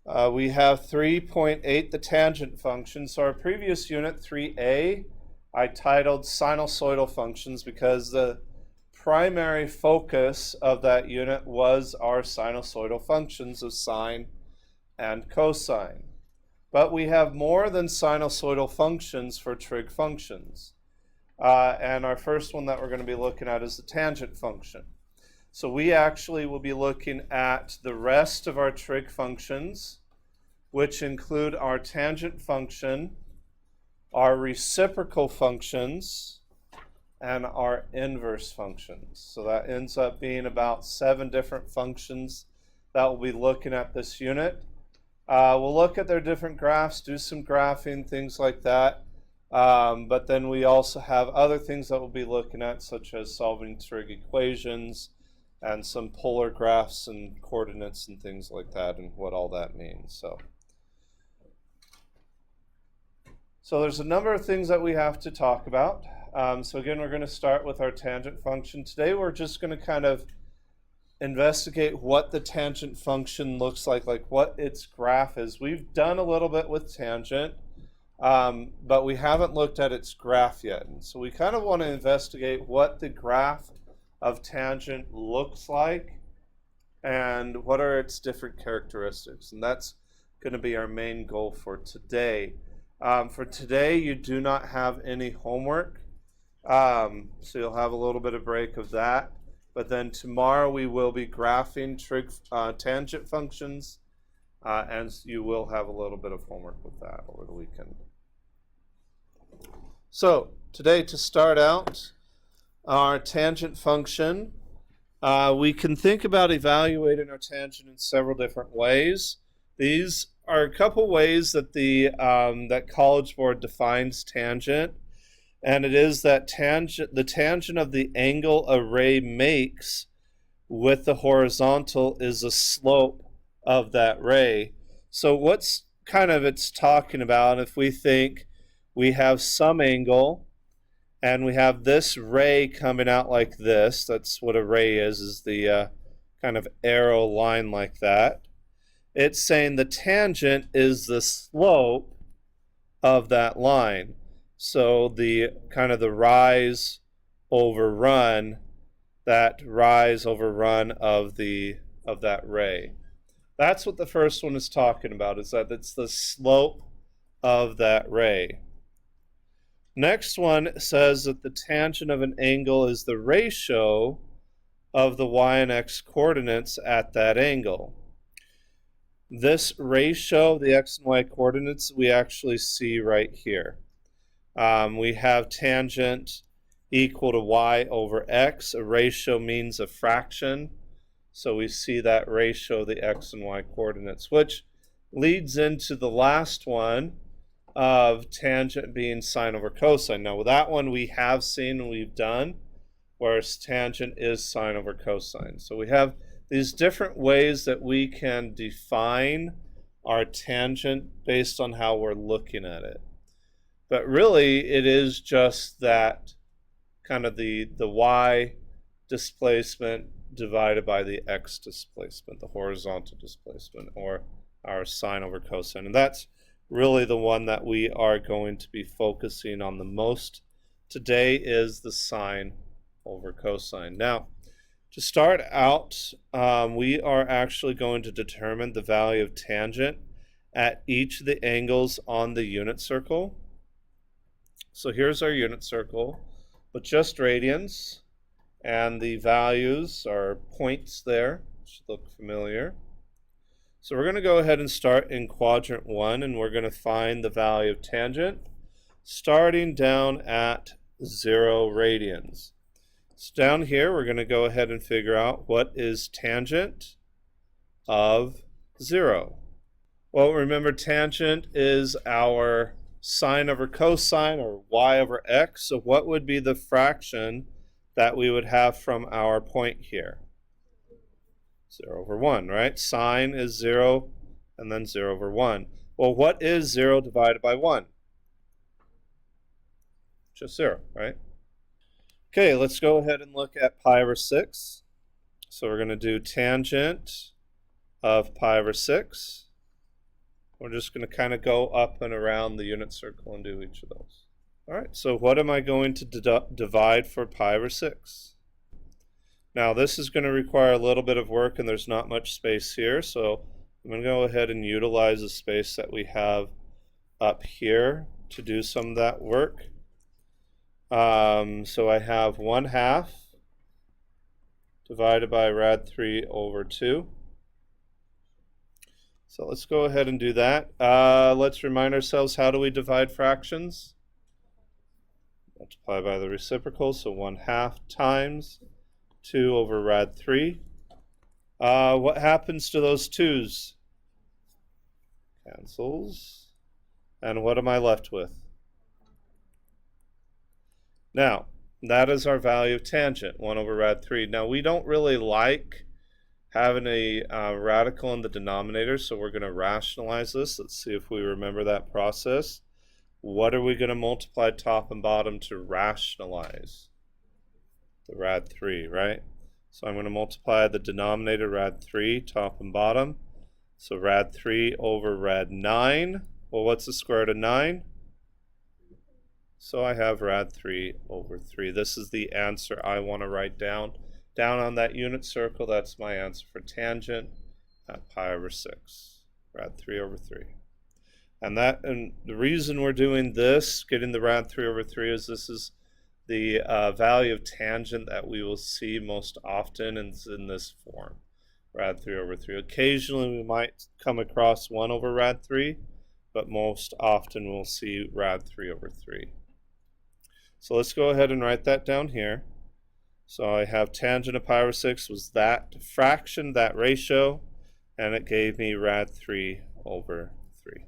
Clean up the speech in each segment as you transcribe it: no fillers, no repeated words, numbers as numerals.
We have 3.8, the tangent function. So our previous unit, 3a, I titled sinusoidal functions because the primary focus of that unit was our sinusoidal functions of sine and cosine. But we have more than sinusoidal functions for trig functions. And our first one that we're going to be looking at is the tangent function. So we actually will be looking at the rest of our trig functions, which include our tangent function, our reciprocal functions, and our inverse functions. So that ends up being about 7 different functions that we'll be looking at this unit. We'll look at their different graphs, do some graphing, things like that. But then we also have other things that we'll be looking at, such as solving trig equations and some polar graphs and coordinates and things like that and what all that means. So there's a number of things that we have to talk about. So again, we're going to start with our tangent function. Today we're just going to kind of investigate what the tangent function looks like what its graph is. We've done a little bit with tangent, but we haven't looked at its graph yet. And so we kind of want to investigate what the graph of tangent looks like and what are its different characteristics. And that's going to be our main goal for today. For today, you do not have any homework, so you'll have a little bit of break of that. But then tomorrow we will be graphing tangent functions, and you will have a little bit of homework with that over the weekend. So today, to start out, our tangent function, we can think about evaluating our tangent in several different ways. These are a couple ways that that College Board defines tangent, and it is that the tangent of the angle a ray makes with the horizontal is the slope of that ray. So what's kind of it's talking about, if we think we have some angle and we have this ray coming out like this, that's what a ray is the kind of arrow line like that. It's saying the tangent is the slope of that line. So the kind of the rise over run, that rise over run of that ray. That's what the first one is talking about, is that it's the slope of that ray. Next one says that the tangent of an angle is the ratio of the y and x coordinates at that angle. This ratio of the x and y coordinates we actually see right here. We have tangent equal to y over x. A ratio means a fraction. So we see that ratio of the x and y coordinates, which leads into the last one of tangent being sine over cosine. Now, with that one we have seen and we've done, whereas tangent is sine over cosine. So we have these different ways that we can define our tangent based on how we're looking at it. But really, it is just that kind of the y displacement divided by the x displacement, the horizontal displacement, or our sine over cosine. And that's really the one that we are going to be focusing on the most today, is the sine over cosine. Now, to start out, we are actually going to determine the value of tangent at each of the angles on the unit circle. So here's our unit circle with just radians, and the values are points there, should look familiar. So we're going to go ahead and start in quadrant 1, and we're going to find the value of tangent starting down at 0 radians. So down here we're going to go ahead and figure out what is tangent of 0. Well, remember, tangent is our sine over cosine, or y over x. So what would be the fraction that we would have from our point here? 0 over 1, right? Sine is 0, and then 0 over 1. Well, what is 0 divided by 1? Just 0, right? Okay, let's go ahead and look at pi over 6. So we're going to do tangent of pi over 6. We're just going to kind of go up and around the unit circle and do each of those. All right, so what am I going to divide for pi over 6? Now this is going to require a little bit of work and there's not much space here, so I'm going to go ahead and utilize the space that we have up here to do some of that work. So I have 1/2 divided by rad 3 over 2. So let's go ahead and do that. Let's remind ourselves, how do we divide fractions? Multiply by the reciprocal, so 1/2 times 2 over rad 3. What happens to those 2's? Cancels. And what am I left with? Now, that is our value of tangent, 1 over rad 3. Now, we don't really like having a radical in the denominator, so we're going to rationalize this. Let's see if we remember that process. What are we going to multiply top and bottom to rationalize? The rad 3, right? So I'm going to multiply the denominator rad 3 top and bottom. So rad 3 over rad 9. Well, what's the square root of 9? So I have rad 3 over 3. This is the answer I want to write down. Down on that unit circle, that's my answer for tangent at pi over 6. Rad 3 over 3. And the reason we're doing this, getting the rad 3 over 3, is this is the value of tangent that we will see most often, and it's in this form, rad 3 over 3. Occasionally we might come across 1 over rad 3, but most often we'll see rad 3 over 3. So let's go ahead and write that down here. So I have tangent of pi over 6 was that fraction, that ratio, and it gave me rad 3 over 3.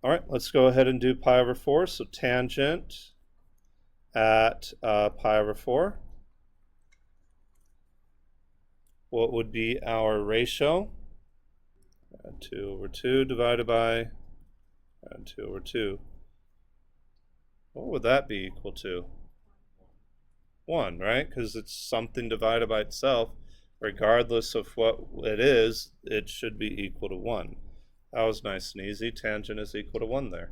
All right, let's go ahead and do pi over 4. So tangent at pi over 4. What would be our ratio? Rad 2 over 2 divided by rad 2 over 2. What would that be equal to? 1, right? Because it's something divided by itself. Regardless of what it is, it should be equal to 1. That was nice and easy. Tangent is equal to 1 there.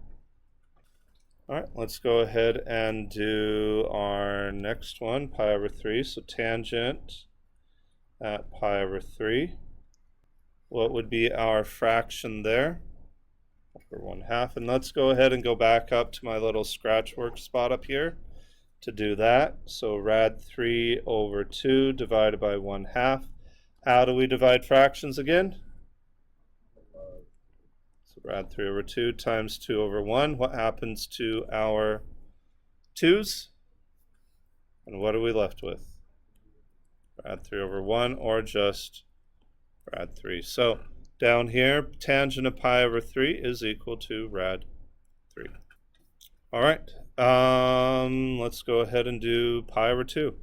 All right, let's go ahead and do our next one, pi over 3. So tangent at pi over 3. What would be our fraction there? Over 1/2. And let's go ahead and go back up to my little scratch work spot up here to do that. So rad 3 over 2 divided by 1/2. How do we divide fractions again? So rad 3 over 2 times 2 over 1. What happens to our 2's? And what are we left with? Rad 3 over 1, or just rad 3. So down here, tangent of pi over 3 is equal to rad 3. All right, let's go ahead and do pi over 2.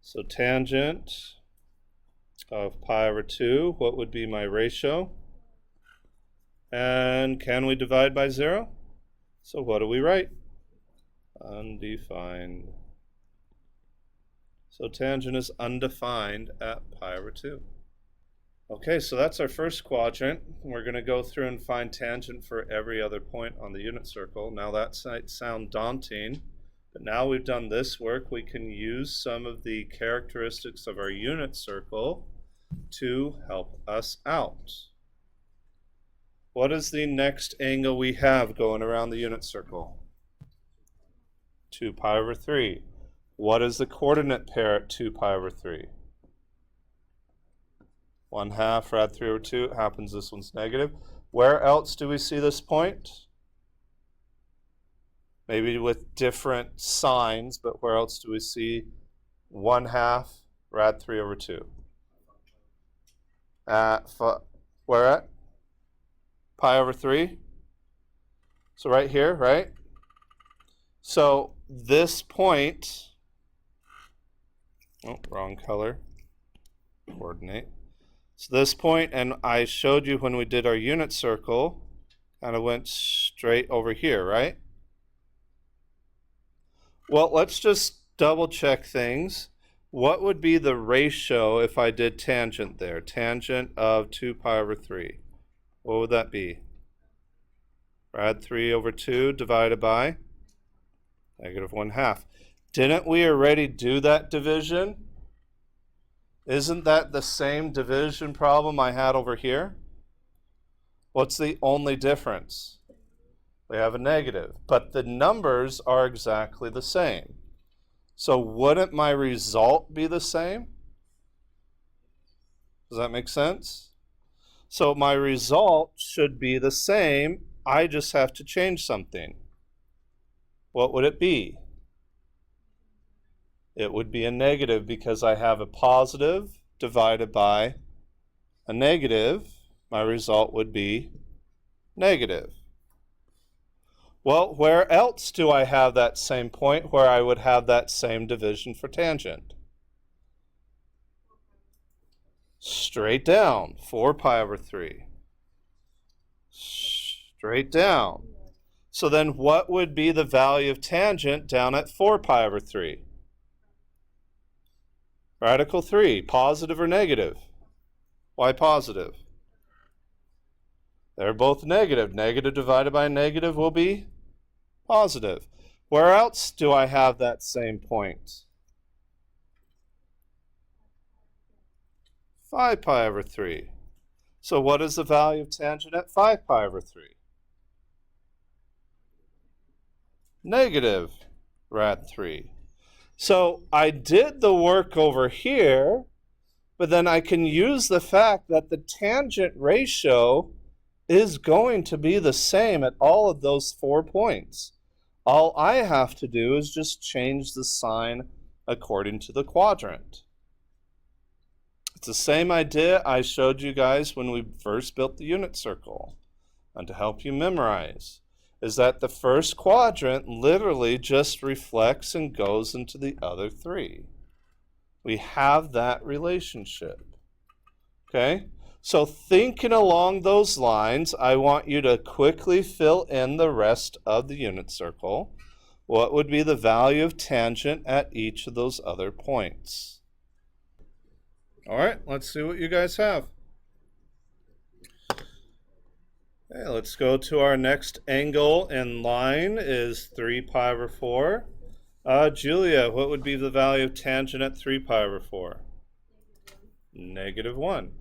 So tangent of pi over 2, what would be my ratio? And can we divide by 0? So what do we write? Undefined. So tangent is undefined at pi over 2. Okay, so that's our first quadrant. We're going to go through and find tangent for every other point on the unit circle. Now that might sound daunting, but now we've done this work, we can use some of the characteristics of our unit circle to help us out. What is the next angle we have going around the unit circle? 2 pi over 3. What is the coordinate pair at 2 pi over 3? 1/2 rad 3 over 2. It happens this one's negative. Where else do we see this point? Maybe with different signs, but where else do we see 1/2 rad 3 over 2? Where at? Pi over 3. So right here, right? So this point, oh, wrong color, coordinate. So this point, and I showed you when we did our unit circle, kind of went straight over here, right? Well, let's just double check things. What would be the ratio if I did tangent there? Tangent of 2 pi over 3. What would that be? Rad 3 over 2 divided by negative 1/2. Didn't we already do that division? Isn't that the same division problem I had over here? What's the only difference? We have a negative, but the numbers are exactly the same. So wouldn't my result be the same? Does that make sense? So my result should be the same. I just have to change something. What would it be? It would be a negative because I have a positive divided by a negative. My result would be negative. Well, where else do I have that same point where I would have that same division for tangent? Straight down, 4 pi over 3. Straight down. So then what would be the value of tangent down at 4 pi over 3? Radical 3, positive or negative? Why positive? They're both negative. Negative divided by negative will be positive. Where else do I have that same point? 5 pi over 3. So what is the value of tangent at 5 pi over 3? Negative rad 3. So I did the work over here, but then I can use the fact that the tangent ratio is going to be the same at all of those 4 points. All I have to do is just change the sign according to the quadrant. It's the same idea I showed you guys when we first built the unit circle. And to help you memorize, is that the first quadrant literally just reflects and goes into the other 3. We have that relationship. Okay? So thinking along those lines, I want you to quickly fill in the rest of the unit circle. What would be the value of tangent at each of those other points? All right, let's see what you guys have. Okay, let's go to our next angle in line is 3 pi over 4. Julia, what would be the value of tangent at 3 pi over 4? Negative 1.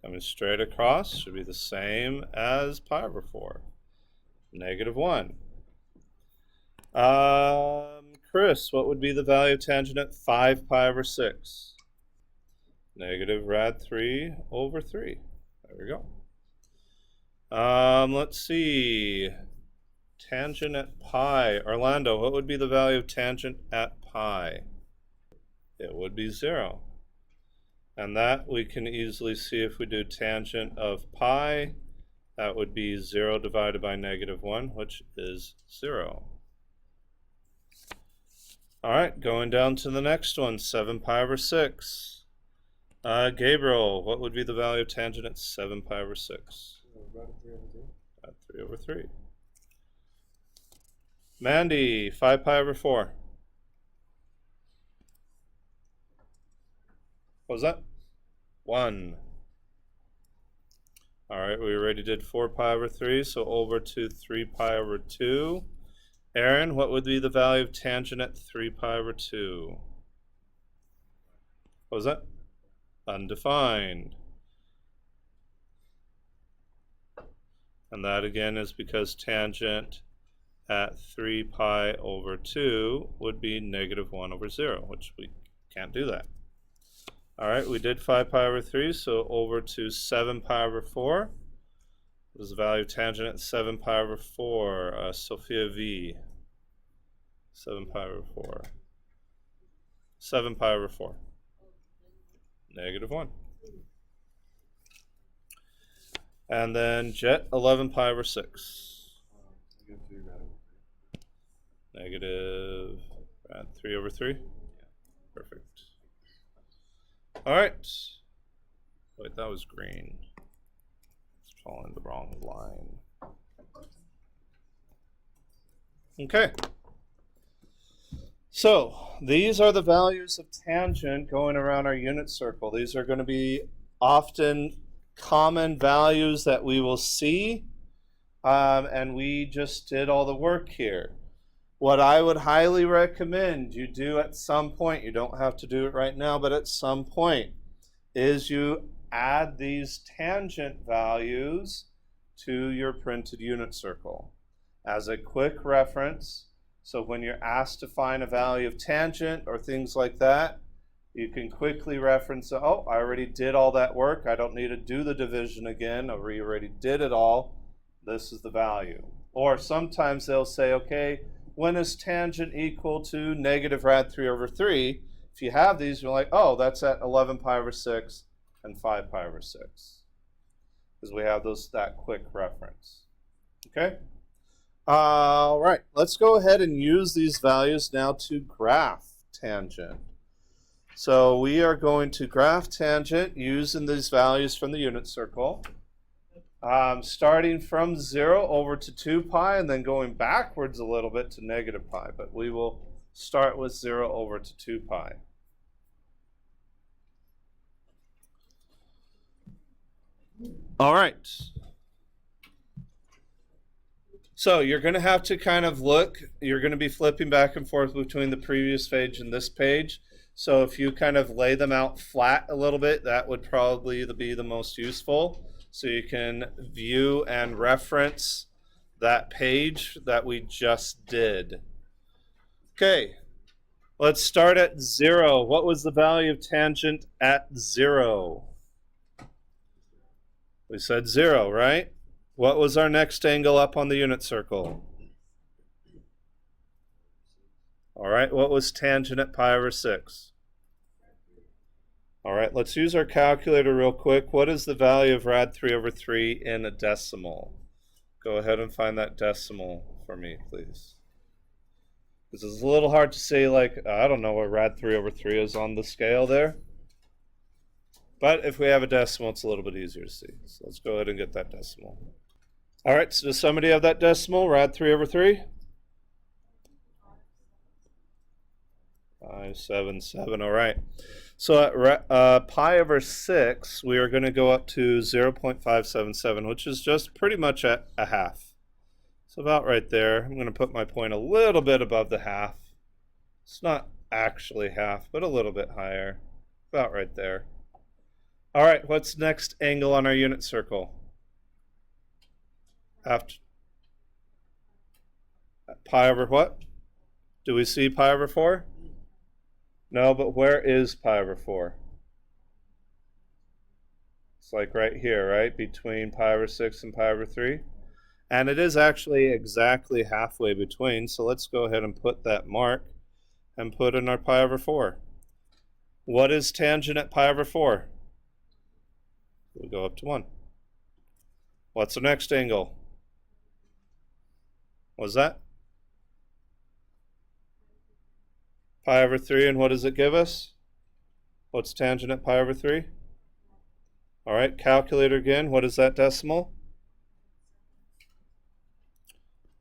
Coming straight across should be the same as pi over 4. Negative 1. Chris, what would be the value of tangent at 5 pi over 6? Negative rad 3 over 3. There we go. Let's see. Tangent at pi. Orlando, what would be the value of tangent at pi? It would be 0. And that we can easily see if we do tangent of pi. That would be 0 divided by negative 1, which is 0. All right, going down to the next one, 7 pi over 6. Gabriel, what would be the value of tangent at 7 pi over 6? Rad 3 over 3. Mandy, 5 pi over 4. What was that? 1. All right, we already did 4 pi over 3, so over to 3 pi over 2. Aaron, what would be the value of tangent at 3 pi over 2? What was that? Undefined. And that again is because tangent at 3 pi over 2 would be negative 1 over 0, which we can't do that. All right, we did 5 pi over 3, so over to 7 pi over 4. What is the value of tangent at 7 pi over 4? Sophia V. 7 pi over 4. 7 pi over 4. Negative 1. And then Jet, 11 pi over 6. Negative rad 3 over 3. Perfect. All right. Wait, that was green. It's following the wrong line. Okay. So these are the values of tangent going around our unit circle. These are going to be often common values that we will see, and we just did all the work here. What I would highly recommend you do at some point, you don't have to do it right now, but at some point, is you add these tangent values to your printed unit circle as a quick reference. So when you're asked to find a value of tangent or things like that, you can quickly reference, oh, I already did all that work. I don't need to do the division again. I already did it all. This is the value. Or sometimes they'll say, okay, when is tangent equal to negative rad 3 over 3? If you have these, you're like, oh, that's at 11 pi over 6 and 5 pi over 6. Because we have that quick reference. Okay? All right, let's go ahead and use these values now to graph tangent. So we are going to graph tangent using these values from the unit circle. Starting from 0 over to 2 pi and then going backwards a little bit to negative pi. But we will start with 0 over to 2 pi. All right. So you're going to have to kind of look. You're going to be flipping back and forth between the previous page and this page. So if you kind of lay them out flat a little bit, that would probably be the most useful. So you can view and reference that page that we just did. Okay, let's start at 0. What was the value of tangent at 0? We said 0, right? What was our next angle up on the unit circle? All right, what was tangent at pi over 6? All right, let's use our calculator real quick. What is the value of rad 3 over 3 in a decimal? Go ahead and find that decimal for me, please. This is a little hard to say, like, I don't know where rad 3 over 3 is on the scale there. But if we have a decimal, it's a little bit easier to see. So let's go ahead and get that decimal. All right, so does somebody have that decimal, rad 3 over 3? 577, all right. So at pi over 6, we are going to go up to 0.577, which is just pretty much at a half. So about right there. I'm going to put my point a little bit above the half. It's not actually half, but a little bit higher. About right there. All right, what's next angle on our unit circle? After pi over what? Do we see pi over 4? No, but where is pi over 4? It's like right here, right? Between pi over 6 and pi over 3. And it is actually exactly halfway between, so let's go ahead and put that mark and put in our pi over 4. What is tangent at pi over 4? We'll go up to 1. What's the next angle? What's that? Pi over 3, and what does it give us? What's tangent at pi over 3? All right, calculator again. What is that decimal?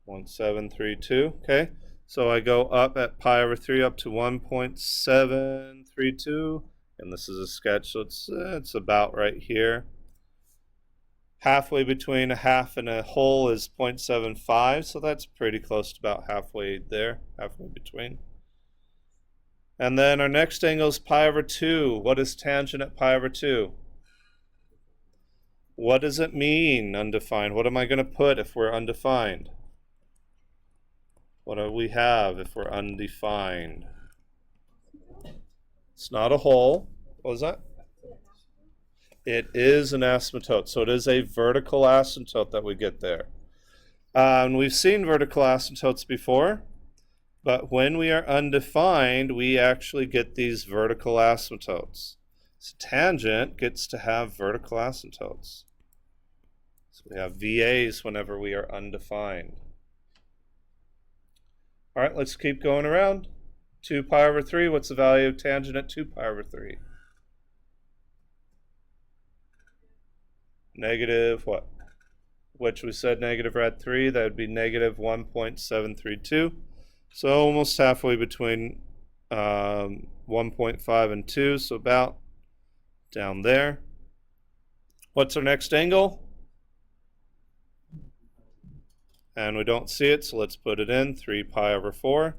1732. Okay, so I go up at pi over 3 up to 1.732, and this is a sketch, so it's about right here. Halfway between a half and a whole is 0.75, so that's pretty close to about halfway there, halfway between. And then our next angle is pi over 2. What is tangent at pi over 2? What does it mean, undefined? What am I going to put if we're undefined? What do we have if we're undefined? It's not a whole. What was that? It is an asymptote. So it is a vertical asymptote that we get there. And we've seen vertical asymptotes before. But when we are undefined, we actually get these vertical asymptotes. So tangent gets to have vertical asymptotes. So we have VAs whenever we are undefined. All right, let's keep going around. 2 pi over 3, what's the value of tangent at 2 pi over 3? Negative what? Which we said negative rad 3, that would be negative 1.732. So almost halfway between 1.5 and 2, so about down there. What's our next angle? And we don't see it, so let's put it in, 3 pi over 4.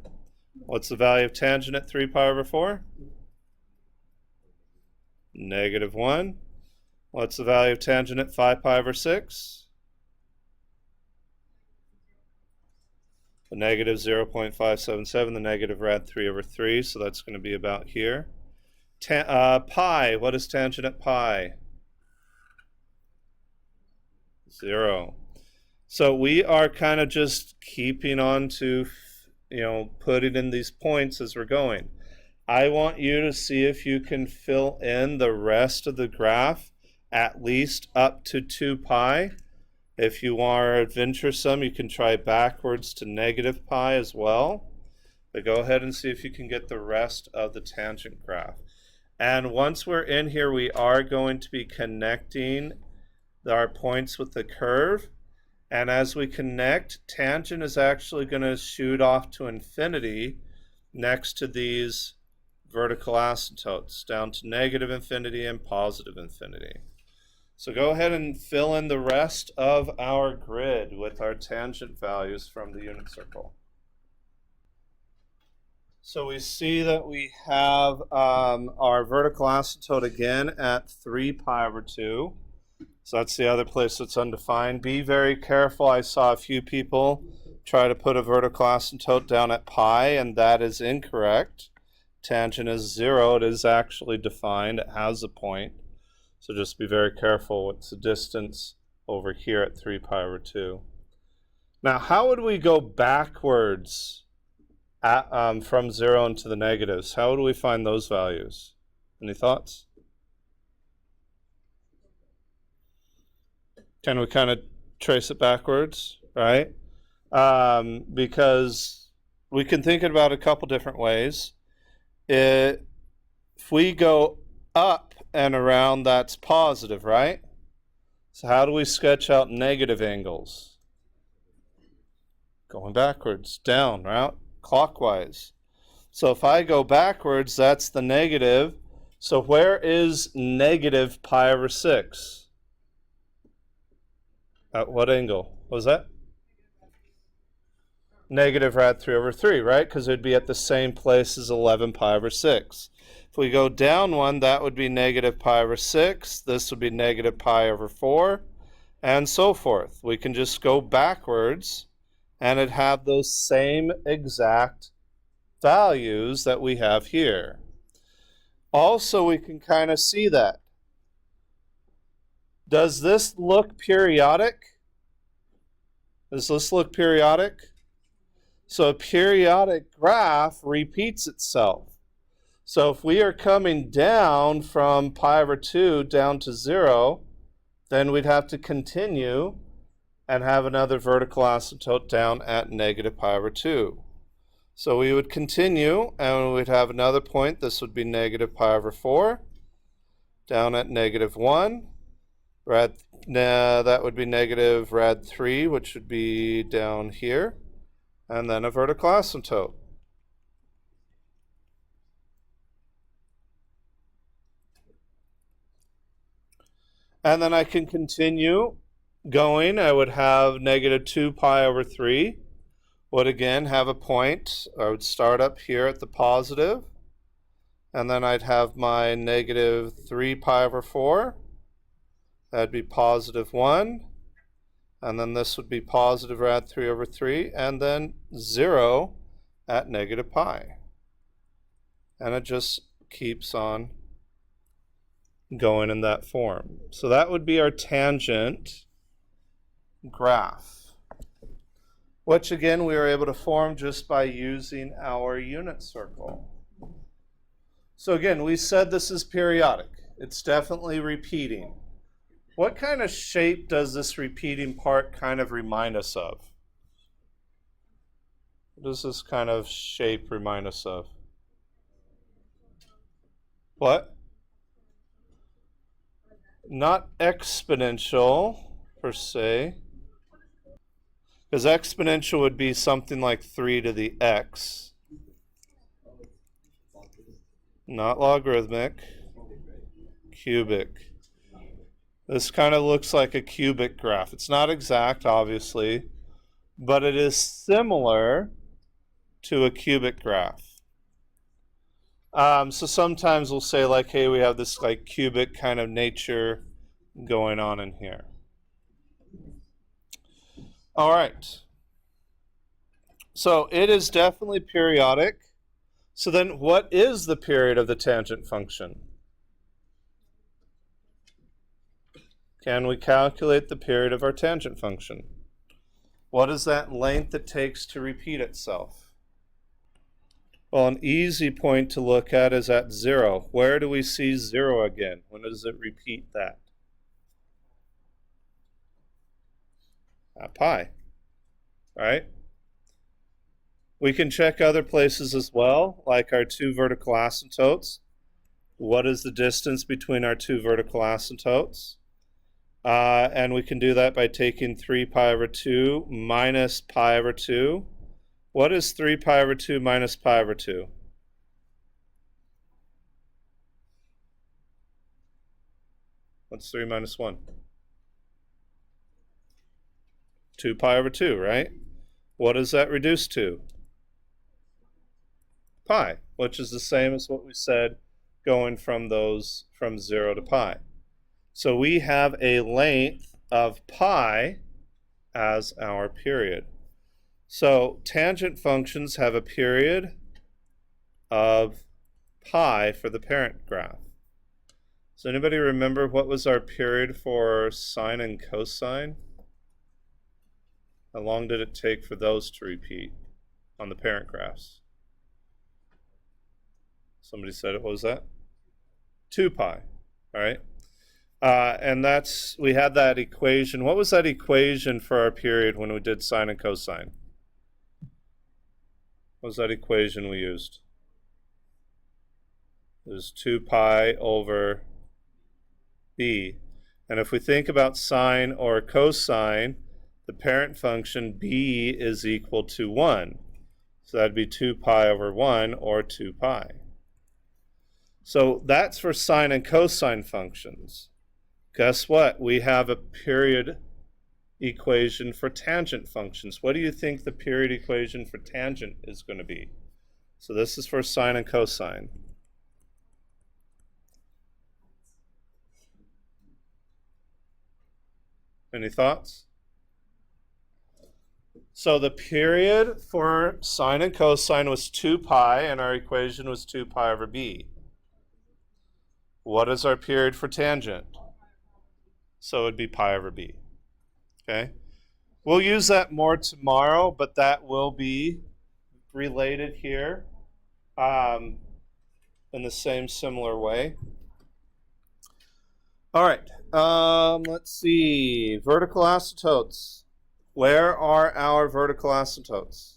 What's the value of tangent at 3 pi over 4? -1. What's the value of tangent at 5 pi over 6? The negative 0.577, the negative rad 3 over 3, so that's going to be about here. Pi, what is tangent at pi? 0. So we are kind of just keeping on to, putting in these points as we're going. I want you to see if you can fill in the rest of the graph at least up to 2 pi. If you are adventuresome, you can try backwards to negative pi as well. But go ahead and see if you can get the rest of the tangent graph. And once we're in here, we are going to be connecting our points with the curve. And as we connect, tangent is actually going to shoot off to infinity next to these vertical asymptotes, down to negative infinity and positive infinity. So go ahead and fill in the rest of our grid with our tangent values from the unit circle. So we see that we have our vertical asymptote again at 3 pi over 2. So that's the other place that's undefined. Be very careful. I saw a few people try to put a vertical asymptote down at pi, and that is incorrect. Tangent is 0. It is actually defined. It has a point. So just be very careful. What's the distance over here at 3 pi over 2? Now, how would we go backwards from 0 into the negatives? How would we find those values? Any thoughts? Can we kind of trace it backwards, right? Because we can think about it a couple different ways. If we go up and around, that's positive, right? So how do we sketch out negative angles? Going backwards, down, right? Clockwise. So if I go backwards, that's the negative. So where is negative pi over 6? At what angle? What was that? Negative rad 3 over 3, right? Because it would be at the same place as 11 pi over 6. If we go down one, that would be negative pi over 6. This would be negative pi over 4, and so forth. We can just go backwards, and it'd have those same exact values that we have here. Also, we can kind of see that. Does this look periodic? Does this look periodic? So a periodic graph repeats itself. So if we are coming down from pi over 2 down to 0, then we'd have to continue and have another vertical asymptote down at negative pi over 2. So we would continue, and we'd have another point. This would be negative pi over 4, down at negative 1. That would be negative rad 3, which would be down here, and then a vertical asymptote. And then I can continue going. I would have negative 2 pi over 3, would again have a point. I would start up here at the positive, and then I'd have my negative 3 pi over 4. That'd be positive 1, and then this would be positive rad 3 over 3, and then 0 at negative pi. And it just keeps on going in that form. So that would be our tangent graph, which again we are able to form just by using our unit circle. So again, we said this is periodic. It's definitely repeating. What kind of shape does this repeating part kind of remind us of? What does this kind of shape remind us of? What? Not exponential, per se. Because exponential would be something like 3 to the x. Not logarithmic. Cubic. This kind of looks like a cubic graph. It's not exact, obviously, but it is similar to a cubic graph. So sometimes we'll say like, hey, we have this like cubic kind of nature going on in here. All right. So it is definitely periodic. So then what is the period of the tangent function? Can we calculate the period of our tangent function? What is that length it takes to repeat itself? Well, an easy point to look at is at 0. Where do we see 0 again? When does it repeat that? At pi, right? We can check other places as well, like our two vertical asymptotes. What is the distance between our two vertical asymptotes? And we can do that by taking 3 pi over 2 minus pi over 2. What is 3 pi over 2 minus pi over 2? What's 3 minus 1? 2 pi over 2, right? What does that reduce to? Pi, which is the same as what we said going from 0 to pi. So we have a length of pi as our period. So tangent functions have a period of pi for the parent graph. Does anybody remember what was our period for sine and cosine? How long did it take for those to repeat on the parent graphs? Somebody said it, what was that? 2 pi, all right? And we had that equation. What was that equation for our period when we did sine and cosine? What was that equation we used? It was 2 pi over b. And if we think about sine or cosine, the parent function b is equal to 1. So that'd be 2 pi over 1 or 2 pi. So that's for sine and cosine functions. Guess what? We have a period equation for tangent functions. What do you think the period equation for tangent is going to be? So this is for sine and cosine. Any thoughts? So the period for sine and cosine was 2 pi, and our equation was 2 pi over b. What is our period for tangent? So it would be pi over b. Okay? We'll use that more tomorrow, but that will be related here in the same similar way. All right. Let's see. Vertical asymptotes. Where are our vertical asymptotes?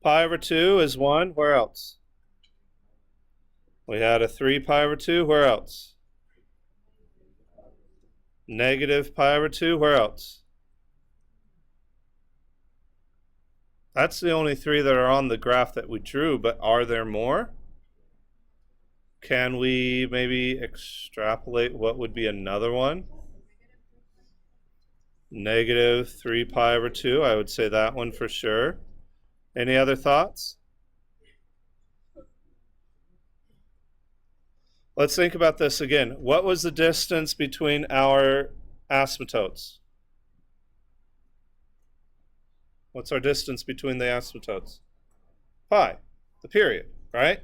Pi over 2 is 1. Where else? We had a 3 pi over 2. Where else? Negative pi over 2. Where else? That's the only 3 that are on the graph that we drew, but are there more? Can we maybe extrapolate what would be another one? Negative 3 pi over 2. I would say that one for sure. Any other thoughts? Let's think about this again. What was the distance between our asymptotes? What's our distance between the asymptotes? Pi, the period, right?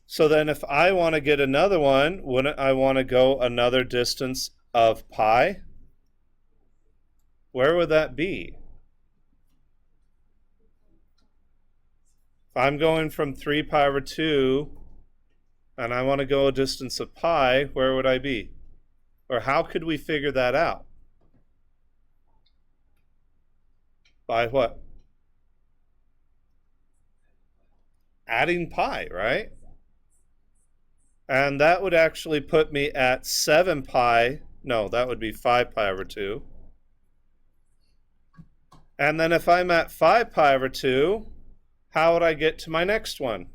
So then if I want to get another one, wouldn't I want to go another distance of pi? Where would that be? If I'm going from 3 pi over 2 and I want to go a distance of pi, where would I be? Or how could we figure that out? By what? Adding pi, right? And that would actually put me at 7 pi. No, that would be 5 pi over 2. And then if I'm at 5 pi over 2, how would I get to my next one?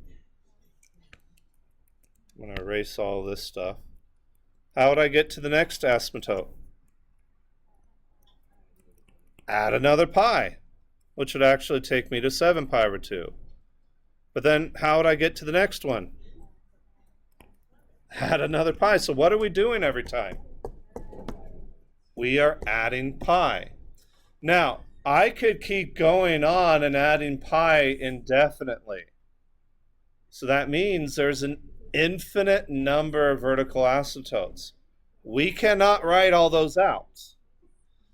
I'm going to erase all this stuff. How would I get to the next asymptote? Add another pi, which would actually take me to 7 pi over 2. But then how would I get to the next one? Add another pi. So what are we doing every time? We are adding pi. Now, I could keep going on and adding pi indefinitely. So that means there's an infinite number of vertical asymptotes. We cannot write all those out.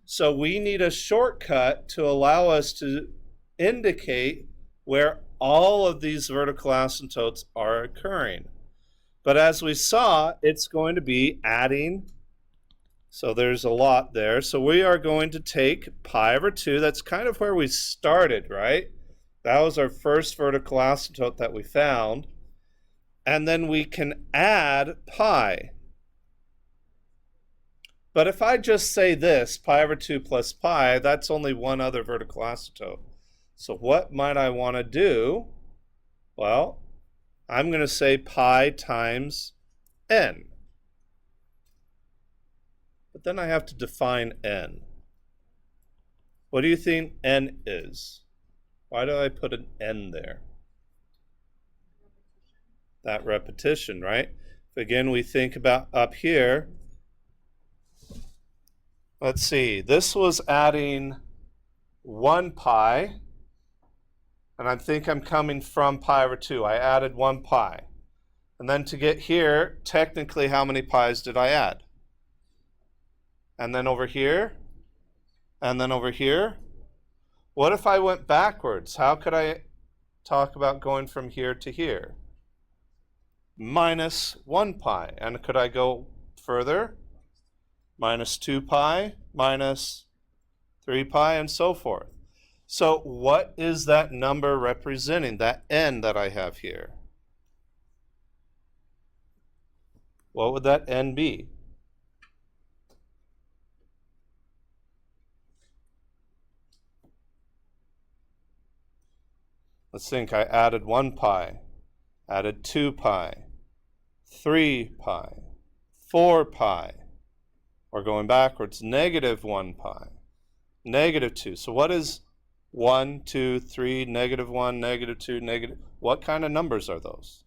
So we need a shortcut to allow us to indicate where all of these vertical asymptotes are occurring. But as we saw, it's going to be adding. So there's a lot there. So we are going to take pi over 2. That's kind of where we started, right? That was our first vertical asymptote that we found. And then we can add pi. But if I just say this, pi over 2 plus pi, that's only one other vertical asymptote. So what might I want to do? Well, I'm going to say pi times n. But then I have to define n. What do you think n is? Why do I put an n there? That repetition, right? Again, we think about up here. Let's see, this was adding 1 pi, and I think I'm coming from pi over 2. I added 1 pi. And then to get here, technically how many pi's did I add? And then over here, and then over here. What if I went backwards? How could I talk about going from here to here? Minus 1 pi. And could I go further? Minus 2 pi, minus 3 pi, and so forth. So what is that number representing, that n that I have here? What would that n be? Let's think. I added 1 pi, added 2 pi, 3 pi, 4 pi. Or going backwards, negative 1 pi, negative 2. So what is 1, 2, 3, negative 1, negative 2, negative? What kind of numbers are those?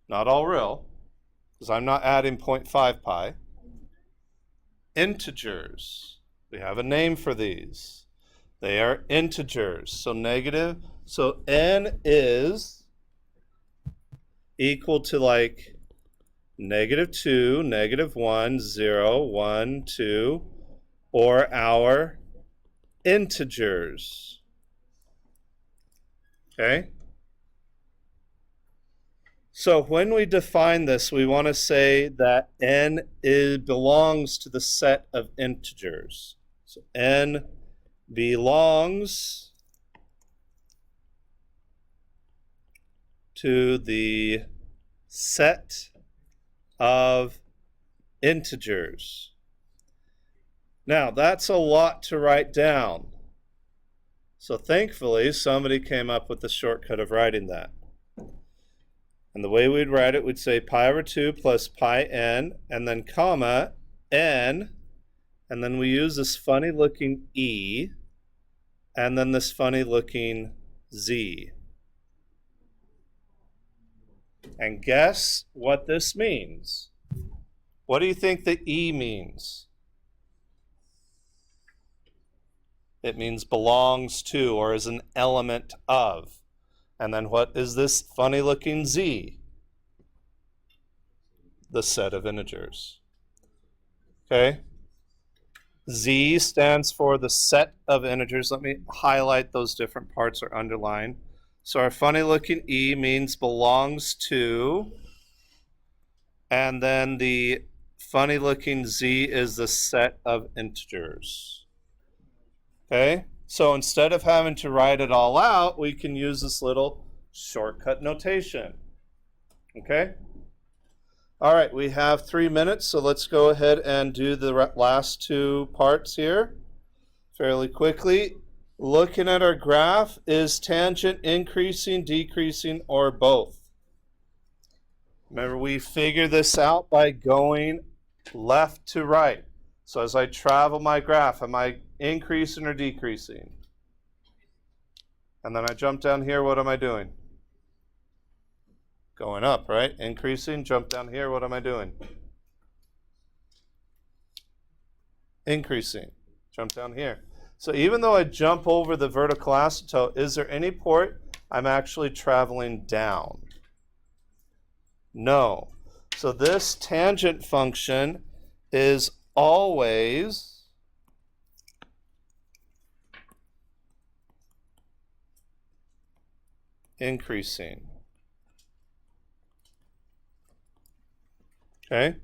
Not all real, because I'm not adding 0.5 pi. Integers. We have a name for these. They are integers. So negative. So n is equal to like negative 2, negative 1, 0, 1, 2, or our integers. Okay? So when we define this, we want to say that n belongs to the set of integers. So n belongs to the set of integers. Now, that's a lot to write down. So thankfully, somebody came up with the shortcut of writing that. And the way we'd write it, we'd say pi over 2 plus pi n, and then comma, n, and then we use this funny looking e, and then this funny looking z. And guess what this means? What do you think the E means? It means belongs to or is an element of. And then what is this funny looking Z? The set of integers. Okay? Z stands for the set of integers. Let me highlight those different parts or underline. So our funny looking E means belongs to, and then the funny looking Z is the set of integers. Okay, so instead of having to write it all out, we can use this little shortcut notation. Okay, all right, we have 3 minutes, so let's go ahead and do the last 2 parts here fairly quickly. Looking at our graph, is tangent increasing, decreasing, or both? Remember, we figure this out by going left to right. So as I travel my graph, am I increasing or decreasing? And then I jump down here, what am I doing? Going up, right? Increasing, jump down here, what am I doing? Increasing, jump down here. So even though I jump over the vertical asymptote, is there any point I'm actually traveling down? No. So this tangent function is always increasing. Okay.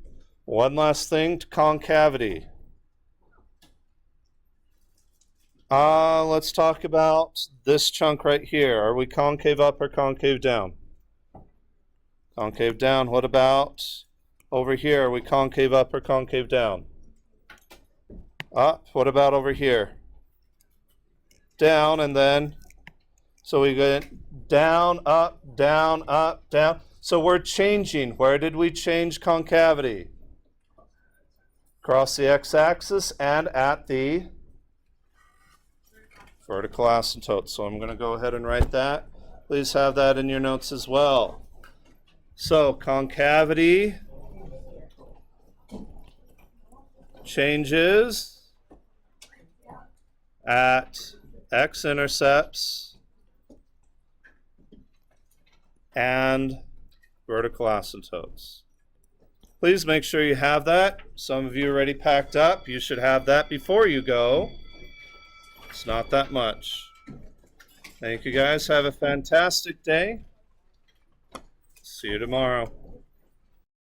One last thing to concavity. Let's talk about this chunk right here. Are we concave up or concave down? Concave down. What about over here? Are we concave up or concave down? Up. What about over here? Down, and then, so we go down, up, down, up, down. So we're changing. Where did we change concavity? Across the x-axis and at the vertical asymptote. So I'm going to go ahead and write that. Please have that in your notes as well. So concavity changes at x-intercepts and vertical asymptotes. Please make sure you have that. Some of you already packed up. You should have that before you go. It's not that much. Thank you guys. Have a fantastic day. See you tomorrow.